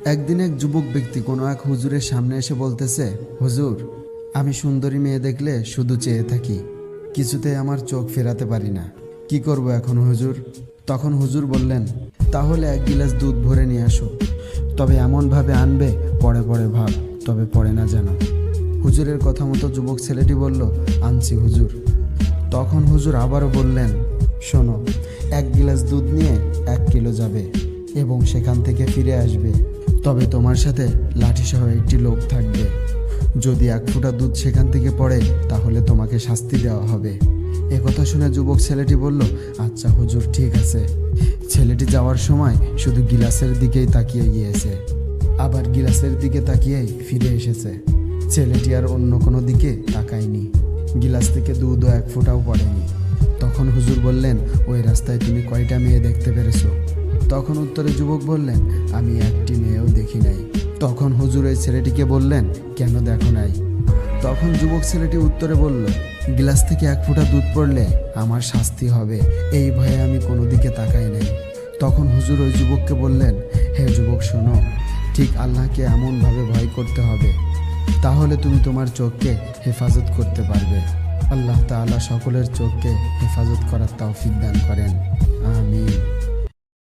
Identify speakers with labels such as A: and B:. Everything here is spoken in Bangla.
A: একদিন এক যুবক ব্যক্তি কোনো এক হুজুরের সামনে এসে বলতেছে, হুজুর, আমি সুন্দরী মেয়ে দেখলে শুধু চেয়ে থাকি, কিছুতেই আমার চোখ ফেরাতে পারি না, কি করব এখন হুজুর? তখন হুজুর বললেন, তাহলে এক গিলাস দুধ ভরে নিয়ে আসো, তবে এমনভাবে আনবে পড়ে পড়ে ভাব, তবে পড়ে না যেন। হুজুরের কথা মতো যুবক ছেলেটি বলল, আনছি হুজুর। তখন হুজুর আবারও বললেন, শোনো, এক গিলাস দুধ নিয়ে 1 কিলো যাবে এবং সেখান থেকে ফিরে আসবে, তবে তোমার সাথে লাঠিসহ একটি লোক থাকবে। যদি 1 ফোঁটা দুধ সেখান থেকে পড়ে তাহলে তোমাকে শাস্তি দেওয়া হবে। একথা শুনে যুবক ছেলেটি বলল, আচ্ছা হুজুর, ঠিক আছে। ছেলেটি যাওয়ার সময় শুধু গিলাসের দিকেই তাকিয়ে গিয়েছে, আবার গিলাসের দিকে তাকিয়েই ফিরে এসেছে। ছেলেটি আর অন্য কোনো দিকে তাকায়নি। গিলাস থেকে দুধও 1 ফোঁটাও পড়েনি। তখন হুজুর বললেন, ওই রাস্তায় তুমি কয়টা মেয়ে দেখতে পেরেছো? তখন উত্তরে যুবক বললেন, আমি একটি মেয়েও দেখি নাই। তখন হুজুর ওই ছেলেটিকে বললেন, কেন দেখো নাই? তখন যুবক ছেলেটি উত্তরে বলল, গ্লাস থেকে 1 ফোঁটা দুধ পড়লে আমার শাস্তি হবে, এই ভয়ে আমি কোনো দিকে তাকাই নাই। তখন হুজুর ওই যুবককে বললেন, হে যুবক, শোনো, ঠিক আল্লাহকে এমনভাবে ভয় করতে হবে, তাহলে তুমি তোমার চোখকে হেফাজত করতে পারবে। আল্লাহ তাআলা সকলের চোখকে হেফাজত করার তৌফিক দান করেন। আমিন।